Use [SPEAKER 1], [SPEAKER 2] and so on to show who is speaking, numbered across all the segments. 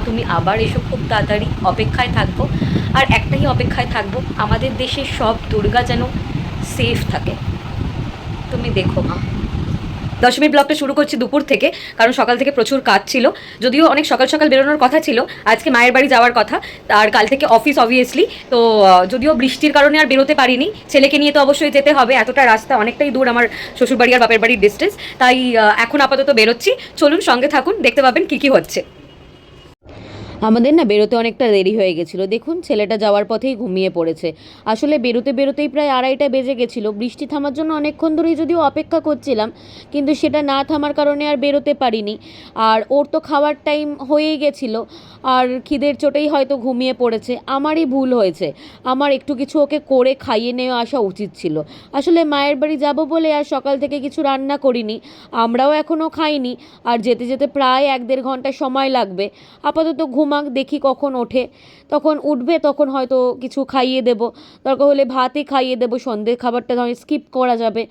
[SPEAKER 1] তুমি আবার এসো, খুব তাড়াতাড়ি অপেক্ষায় থাকবো। আর একটাই অপেক্ষায় থাকবো, আমাদের দেশের সব দুর্গা যেন সেফ থাকে। তুমি দেখো মা। দশমীর ব্লগটা শুরু করছি দুপুর থেকে, কারণ সকাল থেকে প্রচুর কাজ ছিল। যদিও অনেক সকাল সকাল বেরোনোর কথা ছিল, আজকে মায়ের বাড়ি যাওয়ার কথা। আর কাল থেকে অফিস অবভিয়াসলি। তো যদিও বৃষ্টির কারণে আর বেরোতে পারিনি, ছেলেকে নিয়ে তো অবশ্যই যেতে হবে, এতটা রাস্তা অনেকটাই দূর আমার শ্বশুরবাড়ি আর বাপের বাড়ির ডিস্টেন্স। তাই এখন আপাতত বেরোচ্ছি, চলুন সঙ্গে থাকুন, দেখতে পাবেন কী কী হচ্ছে। আমাদের না বেরোতে অনেকটা দেরি হয়ে গেছিলো, দেখুন ছেলেটা যাওয়ার পথেই ঘুমিয়ে পড়েছে। আসলে বেরোতে বেরোতেই প্রায় 2:30 বেজে গেছিলো। বৃষ্টি থামার জন্য অনেকক্ষণ ধরেই যদিও অপেক্ষা করছিলাম, কিন্তু সেটা না থামার কারণে আর বেরোতে পারিনি। আর ওর তো খাওয়ার টাইম হয়েই গেছিলো, আর খিদের চোটেই হয়তো ঘুমিয়ে পড়েছে। আমারই ভুল হয়েছে, আমার একটু কিছু ওকে করে খাইয়ে নিয়ে আসা উচিত ছিল। আসলে মায়ের বাড়ি যাব বলে আর সকাল থেকে কিছু রান্না করিনি, আমরাও এখনও খাইনি। আর যেতে যেতে প্রায় 1-1.5 ঘন্টা সময় লাগবে। আপাতত ঘুমাক, দেখি কখন ওঠে। তখন উঠবে, তখন হয়তো কিছু খাইয়ে দেবো, দরকার হলে ভাতই খাইয়ে দেবো। সন্ধ্যের খাবারটা ধরে স্কিপ করা যাবে।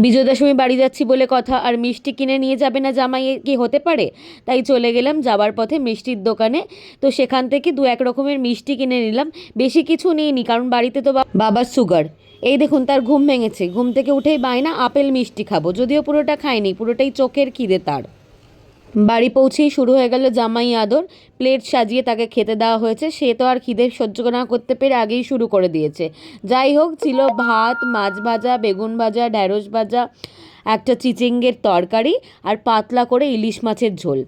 [SPEAKER 1] বিজয়া দশমী বাড়ি যাচ্ছি বলে কথা, আর মিষ্টি কিনে নিয়ে যাবে না জামাই, কি হতে পারে? তাই চলে গেলাম যাবার পথে মিষ্টির দোকানে। তো সেখান থেকে 2-1 রকমের মিষ্টি কিনে নিলাম, বেশি কিছু নিইনি, কারণ বাড়িতে তো বাবার সুগার। এই দেখুন তার ঘুম ভেঙেছে, ঘুম থেকে উঠেই বায়না আপেল মিষ্টি খাবো। যদিও পুরোটা খায়নি, পুরোটাই চোখের খিদে তার। বাড়ি পৌঁছেই শুরু হয়ে গেল জামাই আদর। প্লেট সাজিয়ে তাকে খেতে দেওয়া হয়েছে। সে তো আর খিদে সহ্য না করতে পেরে আগেই শুরু করে দিয়েছে। যাই হোক, ছিল ভাত, মাছ ভাজা, বেগুন ভাজা, ঢ্যাঁড়স ভাজা, একটা চিচিঙ্গের তরকারি, আর পাতলা করে ইলিশ মাছের ঝোল।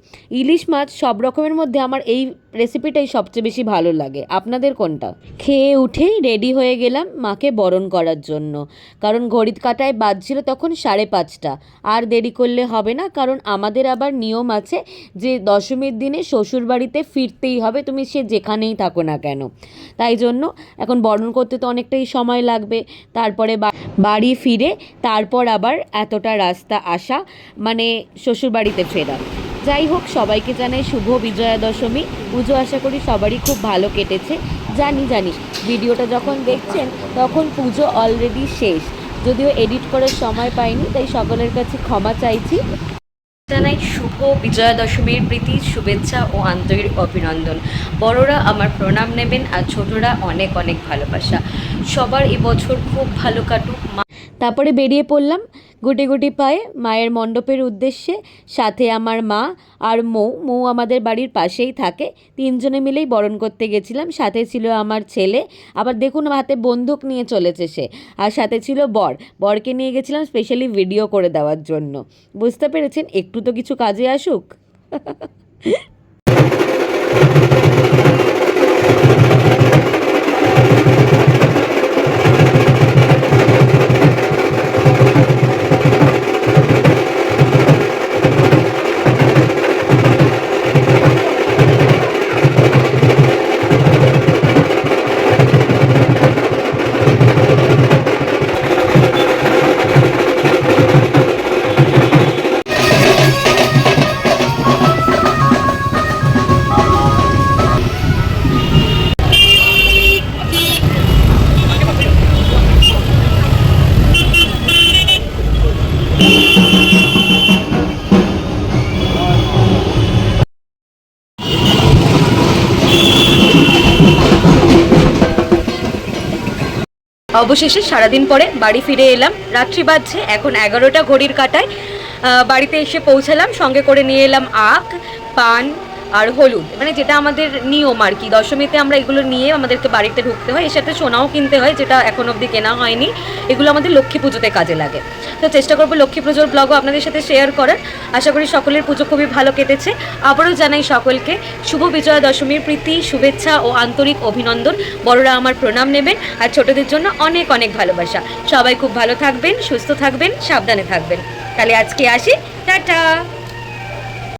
[SPEAKER 1] ইলিশ মাছ সব রকমের মধ্যে আমার এই রেসিপিটাই সবচেয়ে বেশি ভালো লাগে। আপনাদের কোনটা? খেয়ে উঠেই রেডি হয়ে গেলাম মাকে বরণ করার জন্য, কারণ ঘড়ির কাঁটায় বাজছিল তখন 5:30। আর দেরি করলে হবে না, কারণ আমাদের আবার নিয়ম আছে যে দশমীর দিনে শ্বশুরবাড়িতে ফিরতেই হবে, তুমি সে যেখানেই থাকো না কেন। তাই জন্য এখন বরণ করতে তো অনেকটাই সময় লাগবে, তারপরে বাড়ি ফিরে তারপর আবার এতটা রাস্তা আসা, মানে শ্বশুরবাড়িতে ফেরা। যাই হোক, সবাইকে জানাই শুভ বিজয়া দশমী। পুজো আশা করি সবারই খুব ভালো কেটেছে। জানি ভিডিওটা যখন দেখছেন তখন পুজো অলরেডি শেষ, যদিও এডিট করার সময় পাইনি, তাই সকলের কাছে ক্ষমা চাইছি। জানাই শুভ বিজয়া দশমীর প্রীতি, শুভেচ্ছা ও আন্তরিক অভিনন্দন। বড়রা আমার প্রণাম নেবেন, আর ছোটরা অনেক অনেক ভালোবাসা। সবার এবছর খুব ভালো কাটুক। তারপরে বেরিয়ে পড়লাম গুটি গুটি পায়ে মায়ের মণ্ডপের উদ্দেশ্যে। সাথে আমার মা আর মৌ আমাদের বাড়ির পাশেই থাকে। 3 জনে মিলেই বরণ করতে গেছিলাম। সাথে ছিল আমার ছেলে, আবার দেখুন হাতে বন্দুক নিয়ে চলেছে সে। আর সাথে ছিল বরকে নিয়ে গেছিলাম স্পেশালি ভিডিও করে দেওয়ার জন্য। বুঝতে পেরেছেন, একটু তো কিছু কাজে আসুক। অবশেষে সারাদিন পরে বাড়ি ফিরে এলাম। রাত্রি বাজছে এখন 11টা ঘড়ির কাঁটায়। বাড়িতে এসে পৌঁছালাম, সঙ্গে করে নিয়ে এলাম আখ, পান আর হলুদ, মানে যেটা আমাদের নিয়ম আর কি। দশমীতে আমরা এগুলো নিয়ে আমাদেরকে বাড়িতে ঢুকতে হয়। এর সাথে সোনাও কিনতে হয়, যেটা এখন অবধি কেনা হয়নি। এগুলো আমাদের লক্ষ্মী পুজোতে কাজে লাগে। তো চেষ্টা করবো লক্ষ্মী পুজোর ব্লগও আপনাদের সাথে শেয়ার করার। আশা করি সকলের পুজো খুবই ভালো কেটেছে। আবারও জানাই সকলকে শুভ বিজয়া দশমীর প্রীতি, শুভেচ্ছা ও আন্তরিক অভিনন্দন। বড়রা আমার প্রণাম নেবেন, আর ছোটদের জন্য অনেক অনেক ভালোবাসা। সবাই খুব ভালো থাকবেন, সুস্থ থাকবেন, সাবধানে থাকবেন। তাহলে আজকে আসি, টাটা।